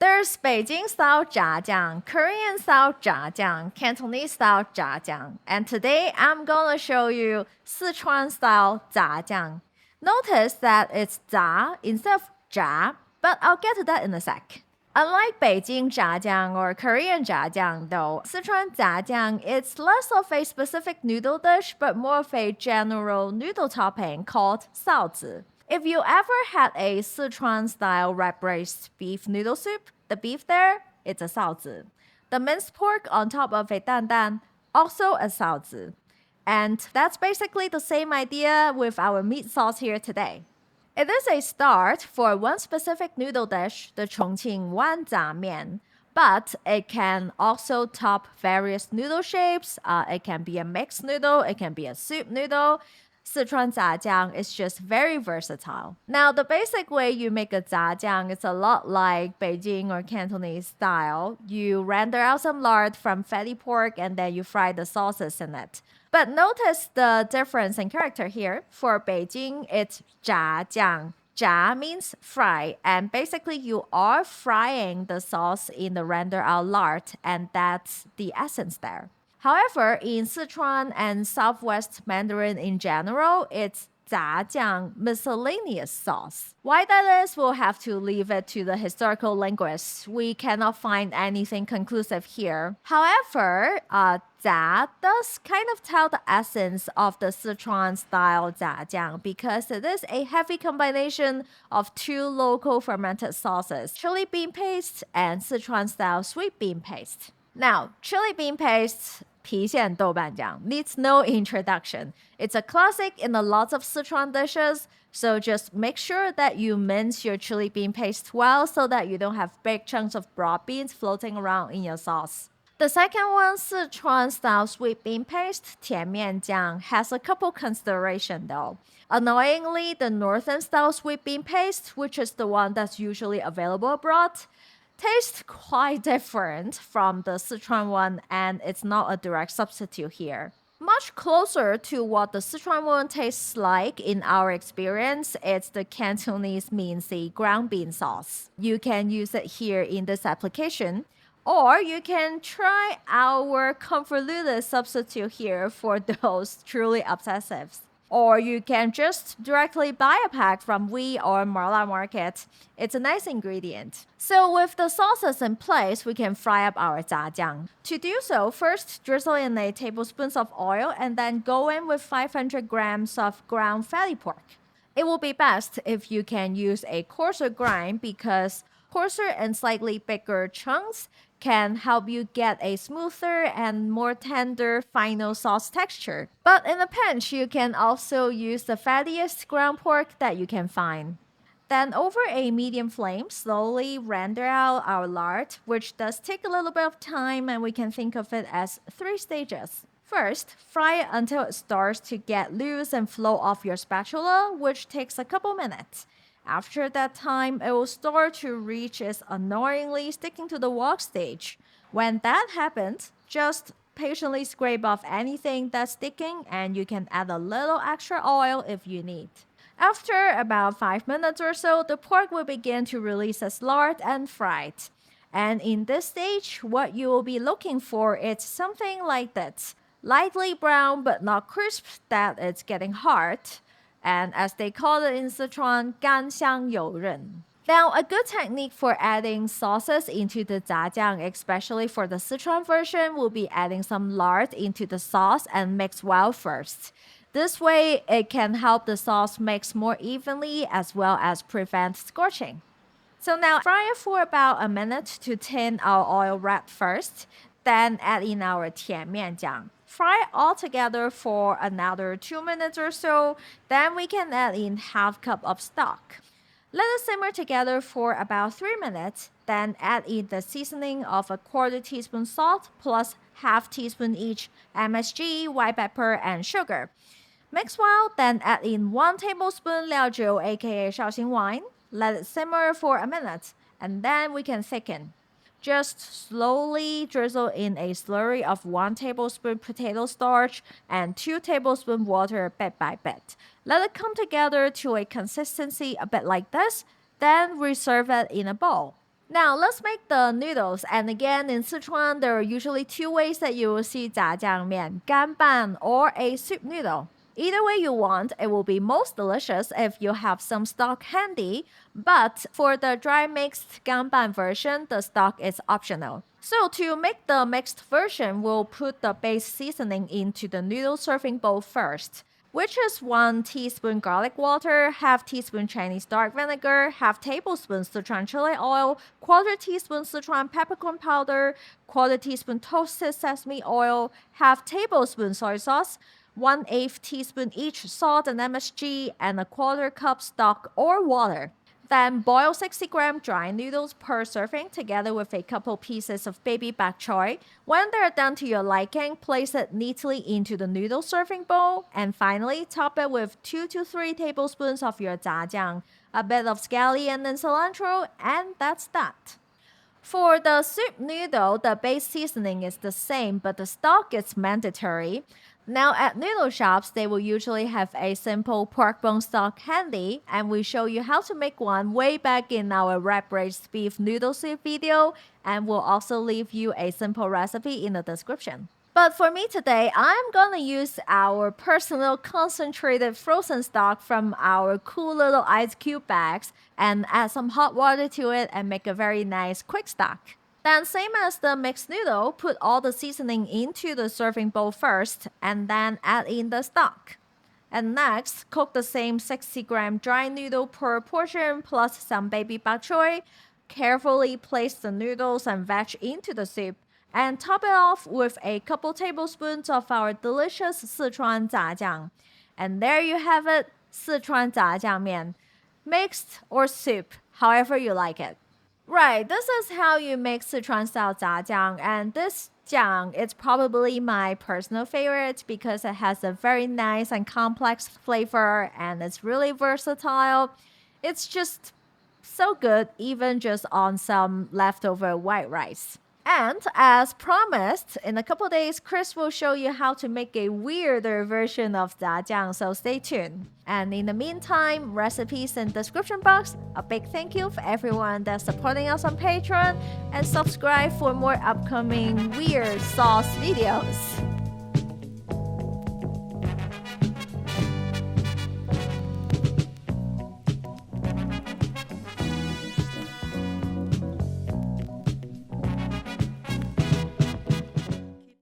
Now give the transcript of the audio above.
There's Beijing-style jiang, Korean-style jiang, Cantonese-style jiang, and today I'm gonna show you Sichuan-style jiang. Notice that it's za instead of ja, but I'll get to that in a sec. Unlike Beijing jiang or Korean jiang, though, Sichuan jiang it's less of a specific noodle dish, but more of a general noodle topping called saozi. If you ever had a Sichuan-style red-braised beef noodle soup, the beef there, it's a saozi. The minced pork on top of a dandan, also a saozi. And that's basically the same idea with our meat sauce here today. It is a start for one specific noodle dish, the Chongqing wanza mian, but it can also top various noodle shapes. It can be a mixed noodle, it can be a soup noodle. Sichuan jiang is just very versatile. Now, the basic way you make a jiang is a lot like Beijing or Cantonese style. You render out some lard from fatty pork and then you fry the sauces in it. But notice the difference in character here. For Beijing, it's jiang. Jia means fry, and basically you are frying the sauce in the render out lard, and that's the essence there. However, in Sichuan and Southwest Mandarin in general, it's Jiang, miscellaneous sauce. Why that is, we'll have to leave it to the historical linguists. We cannot find anything conclusive here. However, Jia does kind of tell the essence of the Sichuan-style jiang because it is a heavy combination of two local fermented sauces, chili bean paste and Sichuan-style sweet bean paste. Now, chili bean paste 郫县豆瓣酱 needs no introduction. It's a classic in a lot of Sichuan dishes, so just make sure that you mince your chili bean paste well so that you don't have big chunks of broad beans floating around in your sauce. The second one, Sichuan-style sweet bean paste, 甜面酱, has a couple considerations though. Annoyingly, the northern-style sweet bean paste, which is the one that's usually available abroad, tastes quite different from the Sichuan one, and it's not a direct substitute here. Much closer to what the Sichuan one tastes like in our experience, it's the Cantonese minci ground bean sauce. You can use it here in this application, or you can try our convoluted substitute here for those truly obsessives. Or you can just directly buy a pack from Wee or Marla Market. It's a nice ingredient. So with the sauces in place, we can fry up our jiang. To do so, first drizzle in a tablespoon of oil and then go in with 500 grams of ground fatty pork. It will be best if you can use a coarser grind because coarser and slightly bigger chunks can help you get a smoother and more tender final sauce texture. But in a pinch, you can also use the fattiest ground pork that you can find. Then over a medium flame, slowly render out our lard, which does take a little bit of time, and we can think of it as 3 stages. First, fry it until it starts to get loose and flow off your spatula, which takes a couple minutes. After that time, it will start to reach its annoyingly sticking to the wok stage. When that happens, just patiently scrape off anything that's sticking and you can add a little extra oil if you need. After about 5 minutes or so, the pork will begin to release its lard and fry it. And in this stage, what you will be looking for is something like this. Lightly brown but not crisp, that it's getting hard. And as they call it in Sichuan, 干香有韧. Now, a good technique for adding sauces into the jiang, especially for the Sichuan version, will be adding some lard into the sauce and mix well first. This way, it can help the sauce mix more evenly as well as prevent scorching. So now, fry it for about a minute to thin our oil wrap first, then add in our 甜面酱. Fry all together for another 2 minutes or so, then we can add in half cup of stock. Let it simmer together for about 3 minutes, then add in the seasoning of a 1/4 teaspoon salt plus half teaspoon each MSG, white pepper, and sugar. Mix well, then add in 1 tablespoon liaojiu, a.k.a. Shaoxing wine. Let it simmer for a minute, and then we can thicken. Just slowly drizzle in a slurry of 1 tablespoon potato starch and 2 tablespoons water bit by bit. Let it come together to a consistency a bit like this, then reserve it in a bowl. Now let's make the noodles. And again, in Sichuan, there are usually two ways that you will see 炸酱面, ganban or a soup noodle. Either way you want, it will be most delicious if you have some stock handy, but for the dry mixed ganban version, the stock is optional. So to make the mixed version, we'll put the base seasoning into the noodle serving bowl first, which is 1 teaspoon garlic water, half teaspoon Chinese dark vinegar, half tablespoon Sichuan chili oil, quarter teaspoon Sichuan peppercorn powder, quarter teaspoon toasted sesame oil, half tablespoon soy sauce, 1/8 teaspoon each salt and MSG, and a quarter cup stock or water. Then boil 60-gram dry noodles per serving together with a couple pieces of baby bok choy. When they're done to your liking, place it neatly into the noodle serving bowl. And finally, top it with 2 to 3 tablespoons of your jiang, a bit of scallion and cilantro, and that's that. For the soup noodle, the base seasoning is the same, but the stock is mandatory. Now at noodle shops, they will usually have a simple pork bone stock handy, and we show you how to make one way back in our red braised beef noodle soup video, and we'll also leave you a simple recipe in the description. But for me today, I'm gonna use our personal concentrated frozen stock from our cool little ice cube bags and add some hot water to it and make a very nice quick stock. Then same as the mixed noodle, put all the seasoning into the serving bowl first and then add in the stock. And next, cook the same 60-gram dry noodle per portion plus some baby bok choy. Carefully place the noodles and veg into the soup and top it off with a couple tablespoons of our delicious Sichuan 炸酱. And there you have it, Sichuan 炸酱面, mixed or soup, however you like it. Right, this is how you make Sichuan-style 炸酱, and this jiang is probably my personal favorite because it has a very nice and complex flavor and it's really versatile. It's just so good, even just on some leftover white rice. And as promised, in a couple days, Chris will show you how to make a weirder version of 炸酱, so stay tuned. And in the meantime, recipes in the description box. A big thank you for everyone that's supporting us on Patreon, and subscribe for more upcoming weird sauce videos.